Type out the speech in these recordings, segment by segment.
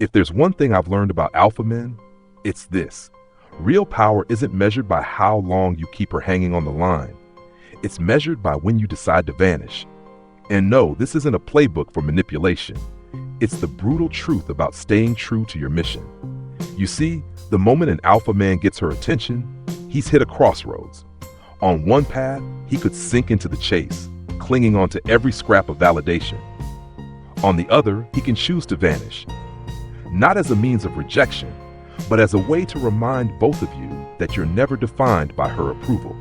If there's one thing I've learned about alpha men, it's this. Real power isn't measured by how long you keep her hanging on the line. It's measured by when you decide to vanish. And no, this isn't a playbook for manipulation. It's the brutal truth about staying true to your mission. You see, the moment an alpha man gets her attention, he's hit a crossroads. On one path, he could sink into the chase, clinging onto every scrap of validation. On the other, he can choose to vanish. Not as a means of rejection, but as a way to remind both of you that you're never defined by her approval.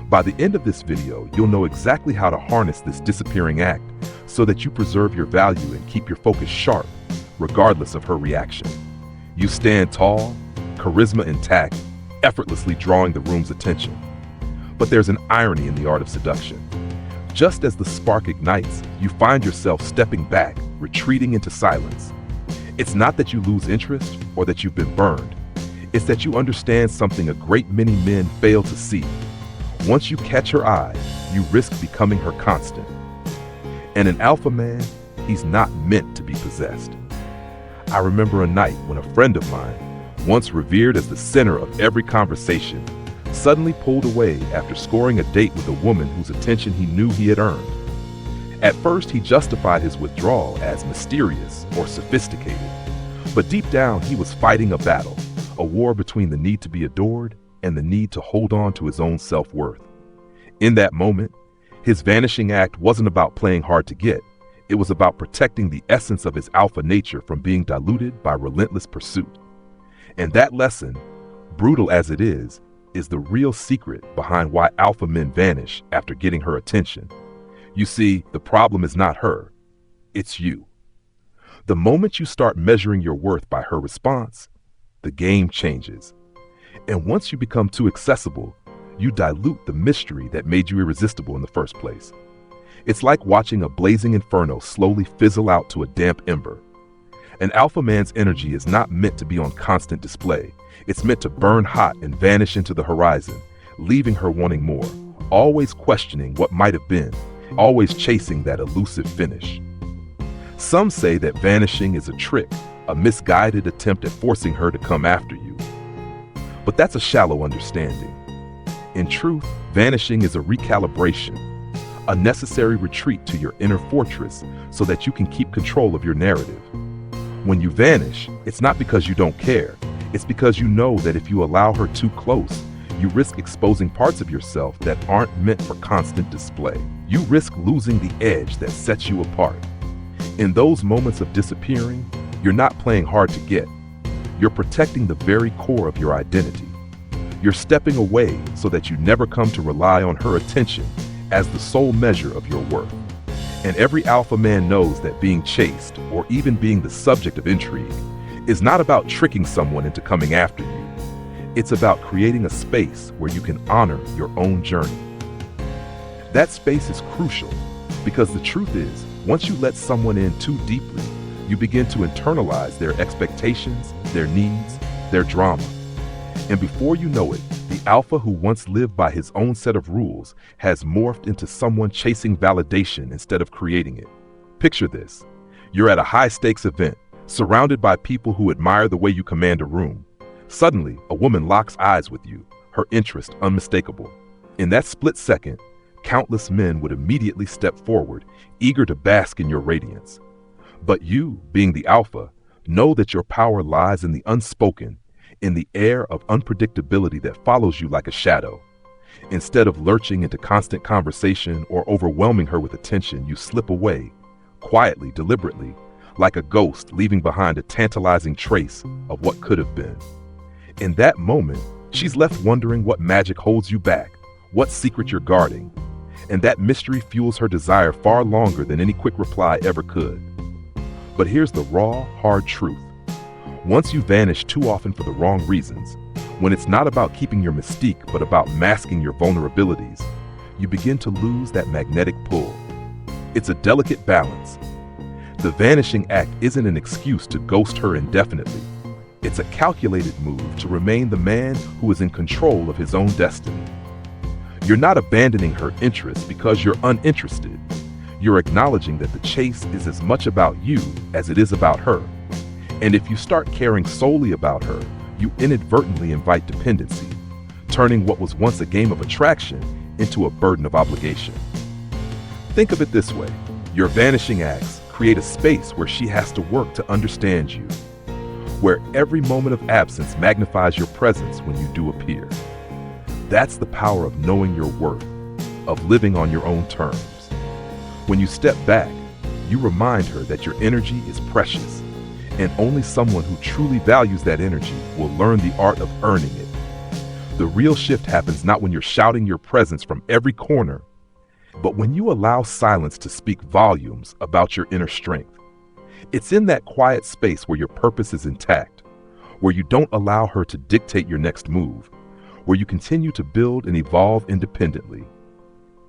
By the end of this video, you'll know exactly how to harness this disappearing act so that you preserve your value and keep your focus sharp, regardless of her reaction. You stand tall, charisma intact, effortlessly drawing the room's attention. But there's an irony in the art of seduction. Just as the spark ignites, you find yourself stepping back, retreating into silence. It's not that you lose interest or that you've been burned. It's that you understand something a great many men fail to see. Once you catch her eye, you risk becoming her constant. And an alpha man, he's not meant to be possessed. I remember a night when a friend of mine, once revered as the center of every conversation, suddenly pulled away after scoring a date with a woman whose attention he knew he had earned. At first, he justified his withdrawal as mysterious or sophisticated, but deep down he was fighting a battle, a war between the need to be adored and the need to hold on to his own self-worth. In that moment, his vanishing act wasn't about playing hard to get. It was about protecting the essence of his alpha nature from being diluted by relentless pursuit. And that lesson, brutal as it is the real secret behind why alpha men vanish after getting her attention. You see, the problem is not her, it's you. The moment you start measuring your worth by her response, the game changes. And once you become too accessible, you dilute the mystery that made you irresistible in the first place. It's like watching a blazing inferno slowly fizzle out to a damp ember. An alpha man's energy is not meant to be on constant display. It's meant to burn hot and vanish into the horizon, leaving her wanting more, always questioning what might have been, always chasing that elusive finish. Some say that vanishing is a trick, a misguided attempt at forcing her to come after you. But that's a shallow understanding. In truth, vanishing is a recalibration, a necessary retreat to your inner fortress so that you can keep control of your narrative. When you vanish, it's not because you don't care. It's because you know that if you allow her too close, you risk exposing parts of yourself that aren't meant for constant display. You risk losing the edge that sets you apart. In those moments of disappearing, you're not playing hard to get. You're protecting the very core of your identity. You're stepping away so that you never come to rely on her attention as the sole measure of your worth. And every alpha man knows that being chased, or even being the subject of intrigue, is not about tricking someone into coming after you. It's about creating a space where you can honor your own journey. That space is crucial because the truth is, once you let someone in too deeply, you begin to internalize their expectations, their needs, their drama. And before you know it, the alpha who once lived by his own set of rules has morphed into someone chasing validation instead of creating it. Picture this. You're at a high-stakes event, surrounded by people who admire the way you command a room. Suddenly, a woman locks eyes with you, her interest unmistakable. In that split second, countless men would immediately step forward, eager to bask in your radiance. But you, being the alpha, know that your power lies in the unspoken, in the air of unpredictability that follows you like a shadow. Instead of lurching into constant conversation or overwhelming her with attention, you slip away, quietly, deliberately, like a ghost leaving behind a tantalizing trace of what could have been. In that moment, she's left wondering what magic holds you back, what secret you're guarding, and that mystery fuels her desire far longer than any quick reply ever could. But here's the raw, hard truth. Once you vanish too often for the wrong reasons, when it's not about keeping your mystique but about masking your vulnerabilities, you begin to lose that magnetic pull. It's a delicate balance. The vanishing act isn't an excuse to ghost her indefinitely. It's a calculated move to remain the man who is in control of his own destiny. You're not abandoning her interest because you're uninterested. You're acknowledging that the chase is as much about you as it is about her. And if you start caring solely about her, you inadvertently invite dependency, turning what was once a game of attraction into a burden of obligation. Think of it this way. Your vanishing acts create a space where she has to work to understand you, where every moment of absence magnifies your presence when you do appear. That's the power of knowing your worth, of living on your own terms. When you step back, you remind her that your energy is precious, and only someone who truly values that energy will learn the art of earning it. The real shift happens not when you're shouting your presence from every corner, but when you allow silence to speak volumes about your inner strength. It's in that quiet space where your purpose is intact, where you don't allow her to dictate your next move, where you continue to build and evolve independently.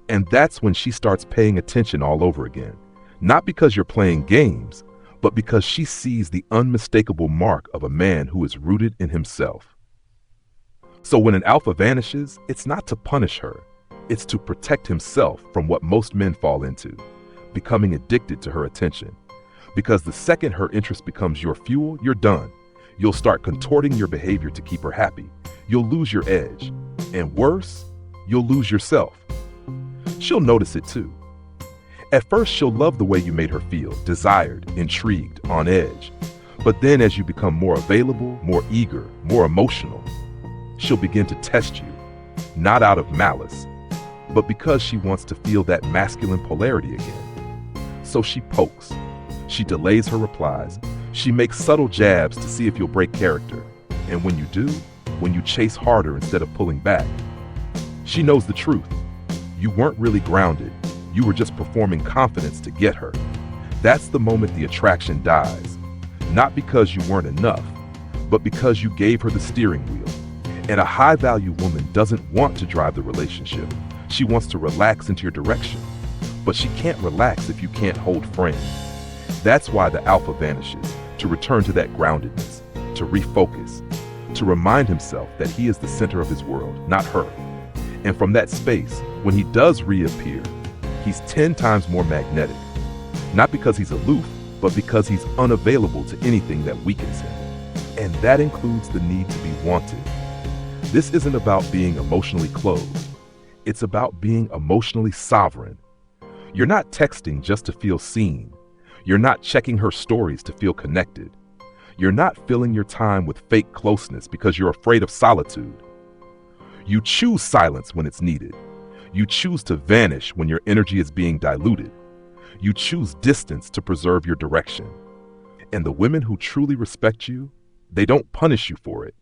And that's when she starts paying attention all over again, not because you're playing games, but because she sees the unmistakable mark of a man who is rooted in himself. So when an alpha vanishes, it's not to punish her, it's to protect himself from what most men fall into, becoming addicted to her attention. Because the second her interest becomes your fuel, you're done. You'll start contorting your behavior to keep her happy. You'll lose your edge. And worse, you'll lose yourself. She'll notice it too. At first, she'll love the way you made her feel, desired, intrigued, on edge. But then as you become more available, more eager, more emotional, she'll begin to test you, not out of malice, but because she wants to feel that masculine polarity again. So she pokes. She delays her replies. She makes subtle jabs to see if you'll break character. And when you do, when you chase harder instead of pulling back, she knows the truth. You weren't really grounded. You were just performing confidence to get her. That's the moment the attraction dies. Not because you weren't enough, but because you gave her the steering wheel. And a high-value woman doesn't want to drive the relationship. She wants to relax into your direction. But she can't relax if you can't hold frame. That's why the alpha vanishes, to return to that groundedness, to refocus, to remind himself that he is the center of his world, not her. And from that space, when he does reappear, he's 10 times more magnetic. Not because he's aloof, but because he's unavailable to anything that weakens him. And that includes the need to be wanted. This isn't about being emotionally closed. It's about being emotionally sovereign. You're not texting just to feel seen. You're not checking her stories to feel connected. You're not filling your time with fake closeness because you're afraid of solitude. You choose silence when it's needed. You choose to vanish when your energy is being diluted. You choose distance to preserve your direction. And the women who truly respect you, they don't punish you for it.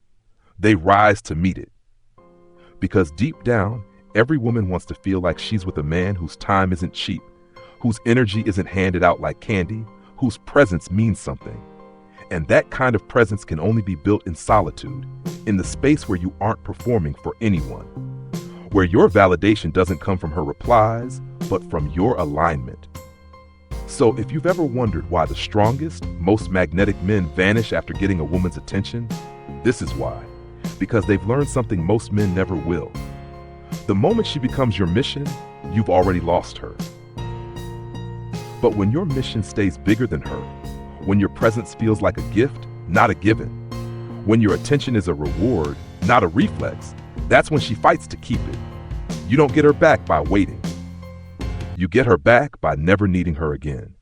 They rise to meet it. Because deep down, every woman wants to feel like she's with a man whose time isn't cheap, whose energy isn't handed out like candy, whose presence means something. And that kind of presence can only be built in solitude, in the space where you aren't performing for anyone, where your validation doesn't come from her replies, but from your alignment. So if you've ever wondered why the strongest, most magnetic men vanish after getting a woman's attention, this is why. Because they've learned something most men never will. The moment she becomes your mission, you've already lost her. But when your mission stays bigger than her, when your presence feels like a gift, not a given, when your attention is a reward, not a reflex, that's when she fights to keep it. You don't get her back by waiting. You get her back by never needing her again.